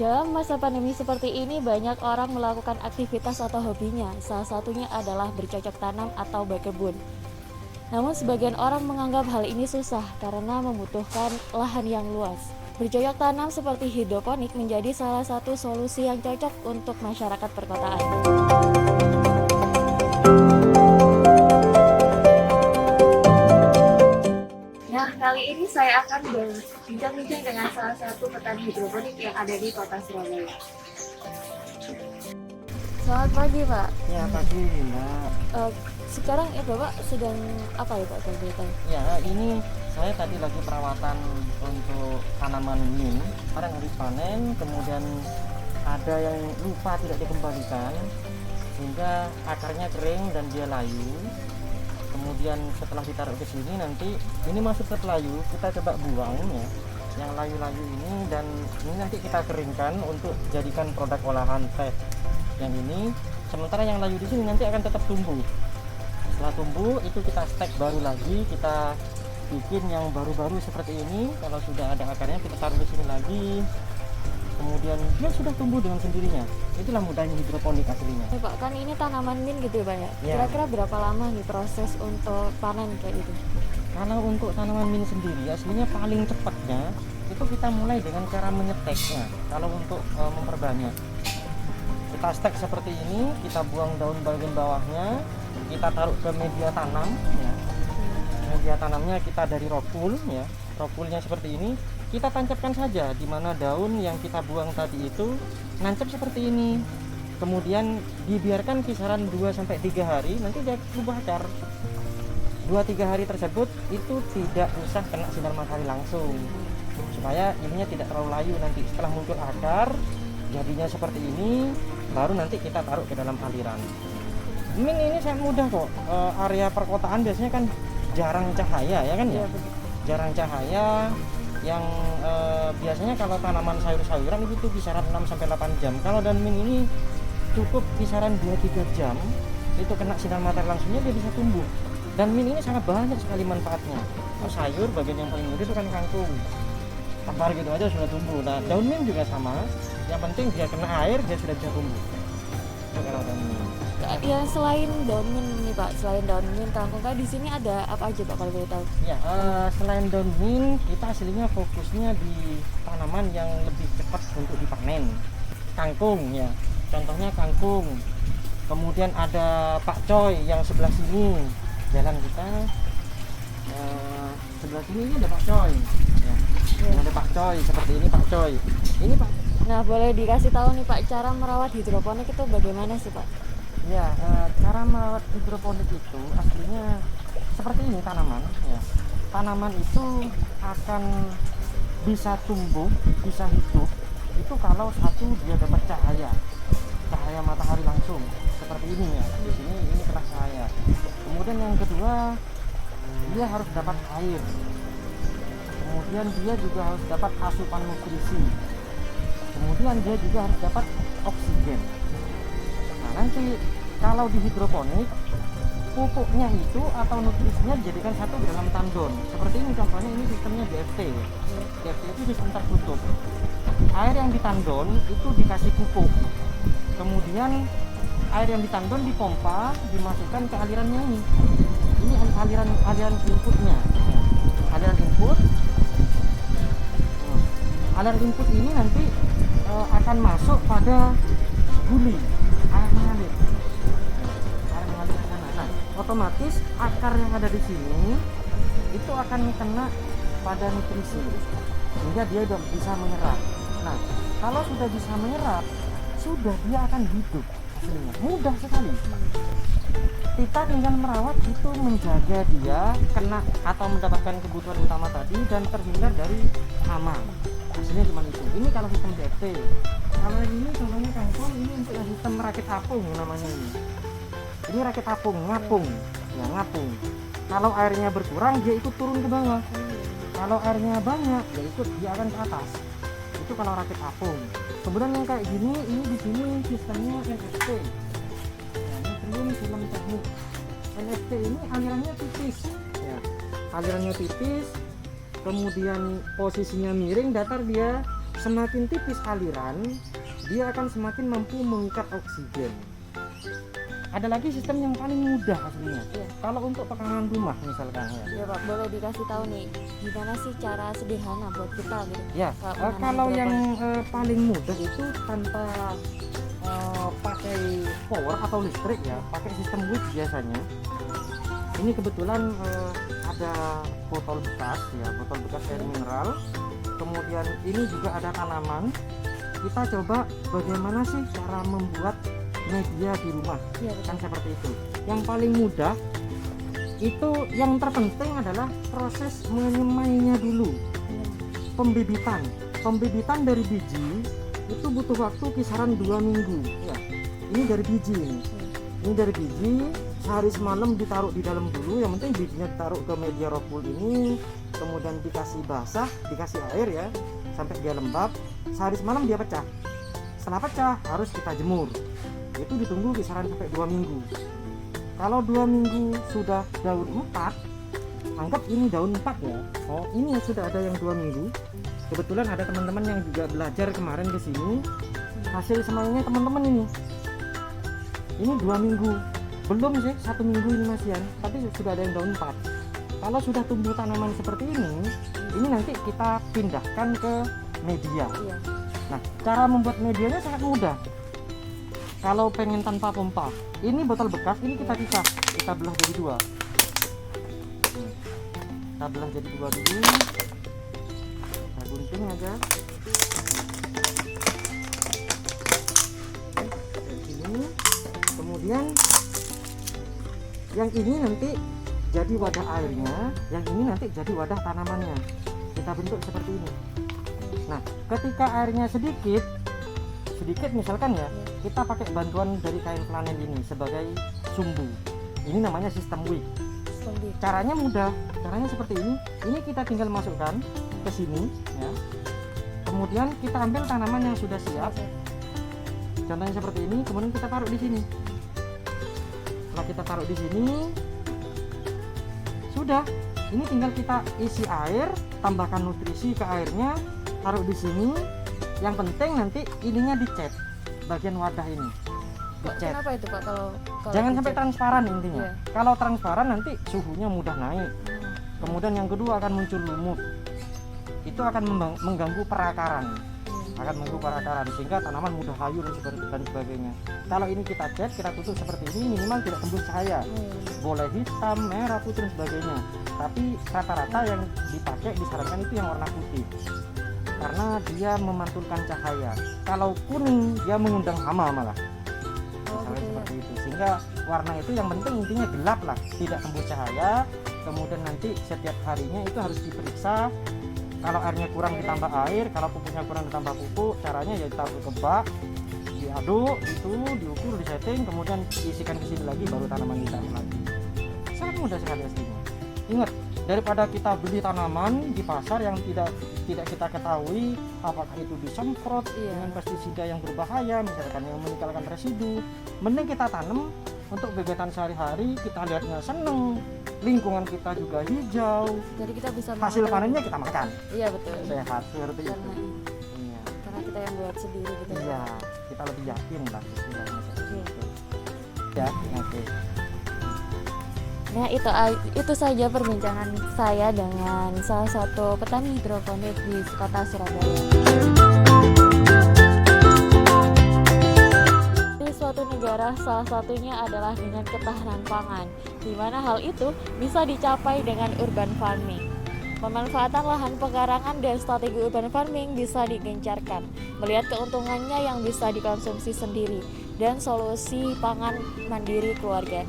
Dalam masa pandemi seperti ini, banyak orang melakukan aktivitas atau hobinya. Salah satunya adalah bercocok tanam atau berkebun. Namun sebagian orang menganggap hal ini susah karena membutuhkan lahan yang luas. Bercocok tanam seperti hidroponik menjadi salah satu solusi yang cocok untuk masyarakat perkotaan. Nah, kali ini saya akan berbincang-bincang dengan salah satu petani hidroponik yang ada di kota Surabaya. Selamat pagi, Pak. Ya, pagi, Mbak. Sekarang Bapak sedang apa ya, Pak? Ya, ini saya tadi lagi perawatan untuk tanaman mint. Sekarang habis panen, kemudian ada yang lupa tidak dikembalikan, sehingga akarnya kering dan dia layu. Kemudian setelah ditaruh ke sini, nanti ini masuk ke pelayu, kita coba buang ya, yang layu-layu ini, dan ini nanti kita keringkan untuk jadikan produk olahan teh. Yang ini, sementara yang layu di sini nanti akan tetap tumbuh. Setelah tumbuh itu kita stek baru lagi, kita bikin yang baru-baru seperti ini. Kalau sudah ada akarnya kita taruh di sini lagi, kemudian dia sudah tumbuh dengan sendirinya. Itulah mudahnya hidroponik aslinya. Ya, Pak, kan ini tanaman mint gitu ya, Pak ya? Ya. Kira-kira berapa lama nih proses untuk panen kayak gitu? Kalau untuk tanaman mint sendiri aslinya paling cepatnya itu kita mulai dengan cara menyeteknya. Kalau untuk memperbanyak, kita stek seperti ini, kita buang daun bagian bawahnya, kita taruh ke media tanam ya. Media tanamnya kita dari ropul ya, ropulnya seperti ini, kita tancapkan saja di mana daun yang kita buang tadi itu nancap seperti ini. Kemudian dibiarkan kisaran 2-3 hari, nanti dia berubah akar. 2-3 hari tersebut itu tidak usah kena sinar matahari langsung, supaya ininya tidak terlalu layu. Nanti setelah muncul akar, jadinya seperti ini, baru nanti kita taruh ke dalam aliran. Mint ini sangat mudah kok. Area perkotaan biasanya kan jarang cahaya ya kan ya, jarang cahaya. Yang biasanya kalau tanaman sayur-sayuran itu kisaran 6-8 jam. Kalau dan mint ini cukup kisaran 2-3 jam itu kena sinar matahari langsungnya dia bisa tumbuh. Dan mint ini sangat banyak sekali manfaatnya. Sayur bagian yang paling mudah itu kan kangkung, tebar gitu aja sudah tumbuh. Nah, daun mint juga sama, yang penting dia kena air dia sudah bisa tumbuh. Itu kalau daun mint. Ya, selain daun mint nih, Pak, selain daun mint, kangkung, kan di sini ada apa aja, Pak, kalau boleh tahu? Ya, selain daun mint, kita aslinya fokusnya di tanaman yang lebih cepat untuk dipanen. Kangkung ya, contohnya kangkung. Kemudian ada pakcoy yang sebelah sini, jalan kita sebelah sini ini ada pakcoy. Ya, ini ada pakcoy seperti ini pakcoy. Ini Pak. Nah, boleh dikasih tahu nih, Pak, cara merawat hidroponik itu bagaimana sih, Pak? Ya, cara merawat hidroponik itu aslinya seperti ini tanaman. Ya. Tanaman itu akan bisa tumbuh, bisa hidup itu kalau satu dia dapat cahaya matahari langsung seperti ini ya. Di sini ini kena cahaya. Kemudian yang kedua dia harus dapat air. Kemudian dia juga harus dapat asupan nutrisi. Kemudian dia juga harus dapat oksigen. Nah, nanti kalau di hidroponik pupuknya itu atau nutrisinya dijadikan satu di dalam tandon. Seperti ini contohnya, ini sistemnya DFT. DFT itu sistem tertutup. Air yang di tandon itu dikasih pupuk. Kemudian air yang di tandon dipompa, dimasukkan ke alirannya ini. Ini aliran inputnya. Aliran input. Aliran input ini nanti akan masuk pada guli, air mengalir. Air mengalir ke sana. Nah, otomatis akar yang ada di sini itu akan kena pada nutrisi, sehingga dia udah bisa menyerap. Nah, kalau sudah bisa menyerap, sudah dia akan hidup. Aslinya mudah sekali. Kita tinggal merawat itu, menjaga dia kena atau mendapatkan kebutuhan utama tadi dan terhindar dari hama. Hasilnya cuma itu. Ini kalau sistem DFT. Kalau ini contohnya kangkung, ini untuk yang sistem rakit apung namanya ini. Ini rakit apung, ngapung. Ya, ngapung. Kalau airnya berkurang dia ikut turun ke bawah. Kalau airnya banyak ya ikut dia akan ke atas. Itu kalau rakit apung. Kemudian yang kayak gini, ini di sini sistemnya NFT. Natrium film teknik. NFT ini alirannya tipis. Ya, alirannya tipis. Kemudian posisinya miring, datar dia semakin tipis aliran, dia akan semakin mampu mengikat oksigen. Ada lagi sistem yang paling mudah aslinya. Iya. Kalau untuk pekarangan rumah misalkan ya. Ya Pak, boleh dikasih tahu nih gimana sih cara sederhana buat kita gitu. Ya, Kalau kalau menanam yang paling mudah itu tanpa pakai power atau listrik ya, pakai sistem wick biasanya. Ini kebetulan ada botol bekas ya, botol bekas air mineral. Kemudian ini juga ada tanaman. Kita coba bagaimana sih cara membuat media di rumah. Iya, Kan betul. seperti itu. Yang paling mudah itu, yang terpenting adalah proses menyemainya dulu. Pembibitan dari biji itu butuh waktu kisaran 2 minggu ya. Ini dari biji ini dari biji, sehari semalam ditaruh di dalam dulu. Yang penting bijinya ditaruh ke media rockwool ini, kemudian dikasih basah, dikasih air ya sampai dia lembab. Sehari semalam dia pecah. Setelah pecah harus kita jemur. Itu ditunggu kisaran sampai 2 minggu. Kalau 2 minggu sudah daun 4, anggap ini daun 4 ya. Oh, ini sudah ada yang 2 minggu. Kebetulan ada teman-teman yang juga belajar kemarin ke sini. Hasil semainya teman-teman ini 2 minggu. Belum sih 1 minggu ini masihan, tapi sudah ada yang daun 4. Kalau sudah tumbuh tanaman seperti ini nanti kita pindahkan ke media. Iya. Nah, cara membuat medianya sangat mudah. Kalau pengen tanpa pompa, ini botol bekas, ini kita pisah, kita belah jadi 2. Kita belah jadi 2 dulu. Kita gunting aja. Kayak gini. Kemudian yang ini nanti jadi wadah airnya, yang ini nanti jadi wadah tanamannya. Kita bentuk seperti ini. Nah, ketika airnya sedikit misalkan ya, kita pakai bantuan dari kain flanel ini sebagai sumbu. Ini namanya sistem wick. Caranya mudah, caranya seperti ini. Ini kita tinggal masukkan ke sini ya. Kemudian kita ambil tanaman yang sudah siap. Contohnya seperti ini, kemudian kita taruh di sini. Setelah kita taruh di sini, sudah. Ini tinggal kita isi air, tambahkan nutrisi ke airnya, taruh di sini. Yang penting nanti ininya dicat, bagian wadah ini dicat. Kenapa itu Pak kalau Jangan sampai dicat? transparan intinya. Iya. Kalau transparan nanti suhunya mudah naik. Kemudian yang kedua akan muncul lumut. Itu akan mengganggu perakaran. Akan mengganggu perakaran sehingga tanaman mudah layu dan sebagainya. Kalau ini kita cat, kita tutup seperti ini, minimal tidak tembus cahaya. Boleh hitam, merah, putih dan sebagainya. Tapi rata-rata yang dipakai disarankan itu yang warna putih. Karena dia memantulkan cahaya. Kalau kuning dia mengundang hama malah. Misalnya seperti itu. Sehingga warna itu yang penting intinya gelap lah, tidak tembus cahaya. Kemudian nanti setiap harinya itu harus diperiksa. Kalau airnya kurang ditambah air, kalau pupuknya kurang ditambah pupuk. Caranya ya ditaruh ke bak, diaduk, itu diukur, disetting, kemudian diisikan ke sini lagi, baru tanaman ditanam lagi. Sangat mudah sekali aslinya. Ingat, daripada kita beli tanaman di pasar yang tidak kita ketahui apakah itu disemprot dengan pestisida yang berbahaya, misalkan yang meninggalkan residu, mending kita tanam untuk kegiatan sehari-hari. Kita lihatnya seneng, lingkungan kita juga hijau, Jadi kita bisa hasil mengatur- panennya kita makan, Iya betul. sehat seperti itu. Karena Iya, karena kita yang buat sendiri gitu. iya, kita lebih yakin lah istilahnya seperti Iya. itu. Ya, oke. Nah itu saja perbincangan saya dengan salah satu petani hidroponik di kota Surabaya. Di suatu negara salah satunya adalah dengan ketahanan pangan, di mana hal itu bisa dicapai dengan urban farming. Pemanfaatan lahan pekarangan dan strategi urban farming bisa digencarkan, melihat keuntungannya yang bisa dikonsumsi sendiri dan solusi pangan mandiri keluarga.